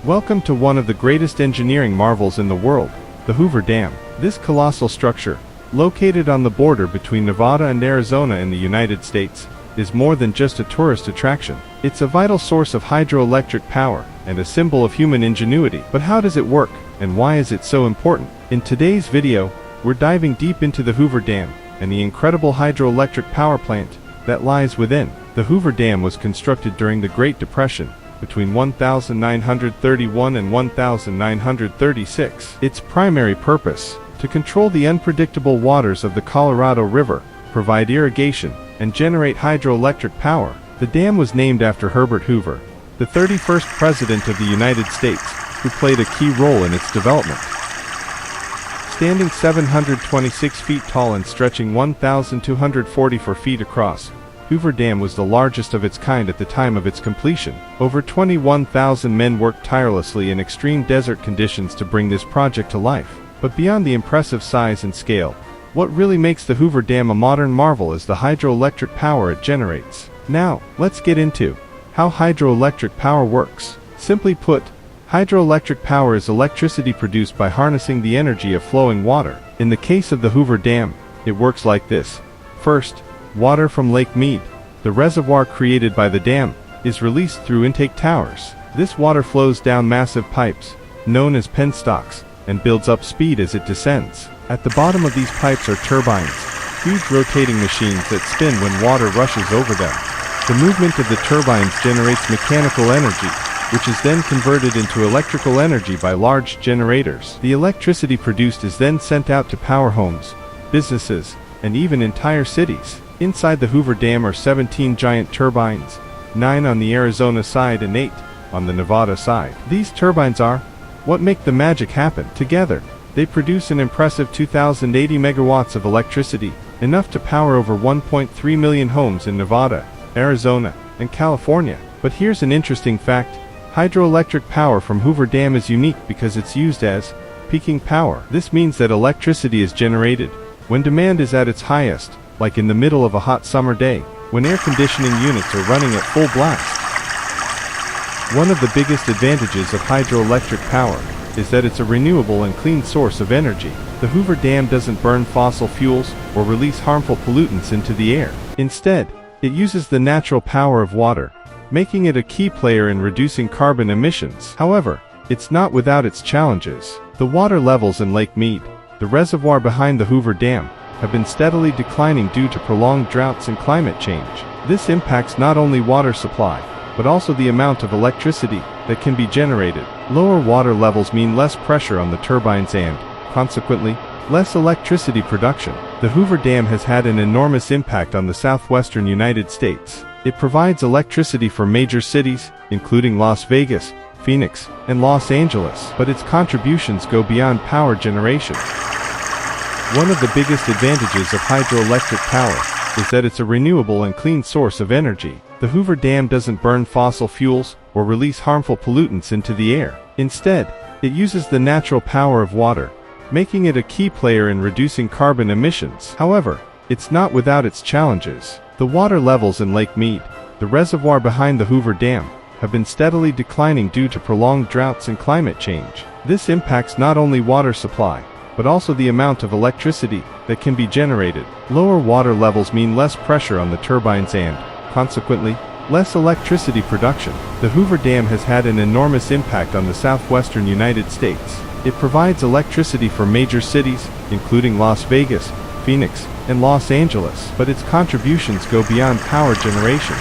Welcome to one of the greatest engineering marvels in the world, the Hoover Dam. This colossal structure, located on the border between Nevada and Arizona in the United States, is more than just a tourist attraction. It's a vital source of hydroelectric power and a symbol of human ingenuity. But how does it work, and why is it so important? In today's video, we're diving deep into the Hoover Dam and the incredible hydroelectric power plant that lies within. The Hoover Dam was constructed during the Great Depression between 1931 and 1936. Its primary purpose, to control the unpredictable waters of the Colorado River, provide irrigation, and generate hydroelectric power. The dam was named after Herbert Hoover, the 31st President of the United States, who played a key role in its development. Standing 726 feet tall and stretching 1,244 feet across, Hoover Dam was the largest of its kind at the time of its completion. Over 21,000 men worked tirelessly in extreme desert conditions to bring this project to life. But beyond the impressive size and scale, what really makes the Hoover Dam a modern marvel is the hydroelectric power it generates. Now, let's get into how hydroelectric power works. Simply put, hydroelectric power is electricity produced by harnessing the energy of flowing water. In the case of the Hoover Dam, it works like this. First, water from Lake Mead, the reservoir created by the dam, is released through intake towers. This water flows down massive pipes, known as penstocks, and builds up speed as it descends. At the bottom of these pipes are turbines, huge rotating machines that spin when water rushes over them. The movement of the turbines generates mechanical energy, which is then converted into electrical energy by large generators. The electricity produced is then sent out to power homes, businesses, and even entire cities. Inside the Hoover Dam are 17 giant turbines, 9 on the Arizona side and 8 on the Nevada side. These turbines are what make the magic happen. Together, they produce an impressive 2,080 megawatts of electricity, enough to power over 1.3 million homes in Nevada, Arizona, and California. But here's an interesting fact. Hydroelectric power from Hoover Dam is unique because it's used as peaking power. This means that electricity is generated when demand is at its highest, like in the middle of a hot summer day, when air conditioning units are running at full blast. One of the biggest advantages of hydroelectric power is that it's a renewable and clean source of energy. The Hoover Dam doesn't burn fossil fuels or release harmful pollutants into the air. Instead, it uses the natural power of water, making it a key player in reducing carbon emissions. However, it's not without its challenges. The water levels in Lake Mead, the reservoir behind the Hoover Dam, have been steadily declining due to prolonged droughts and climate change. This impacts not only water supply, but also the amount of electricity that can be generated. Lower water levels mean less pressure on the turbines and, consequently, less electricity production. The Hoover Dam has had an enormous impact on the southwestern United States. It provides electricity for major cities, including Las Vegas, Phoenix, and Los Angeles. But its contributions go beyond power generation. One of the biggest advantages of hydroelectric power is that it's a renewable and clean source of energy. The Hoover Dam doesn't burn fossil fuels or release harmful pollutants into the air. Instead, it uses the natural power of water, making it a key player in reducing carbon emissions. However, it's not without its challenges. The water levels in Lake Mead, the reservoir behind the Hoover Dam, have been steadily declining due to prolonged droughts and climate change. This impacts not only water supply, but also the amount of electricity that can be generated. Lower water levels mean less pressure on the turbines and, consequently, less electricity production. The Hoover Dam has had an enormous impact on the southwestern United States. It provides electricity for major cities, including Las Vegas, Phoenix, and Los Angeles. But its contributions go beyond power generation.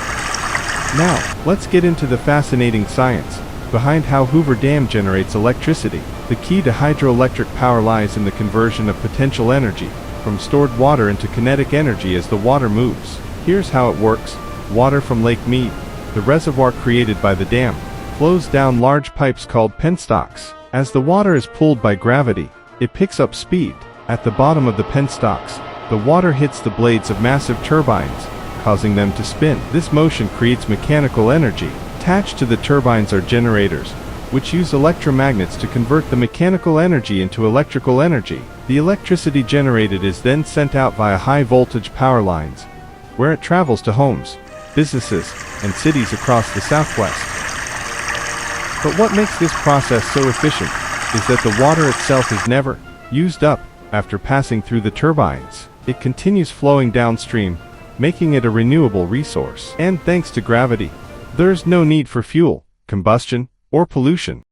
Now, let's get into the fascinating science behind how Hoover Dam generates electricity. The key to hydroelectric power lies in the conversion of potential energy from stored water into kinetic energy as the water moves. Here's how it works. Water from Lake Mead, the reservoir created by the dam, flows down large pipes called penstocks. As the water is pulled by gravity, it picks up speed. At the bottom of the penstocks, the water hits the blades of massive turbines, causing them to spin. This motion creates mechanical energy. Attached to the turbines are generators, which use electromagnets to convert the mechanical energy into electrical energy. The electricity generated is then sent out via high-voltage power lines, where it travels to homes, businesses, and cities across the Southwest. But what makes this process so efficient is that the water itself is never used up after passing through the turbines. It continues flowing downstream, making it a renewable resource. And thanks to gravity, there's no need for fuel, combustion, or pollution.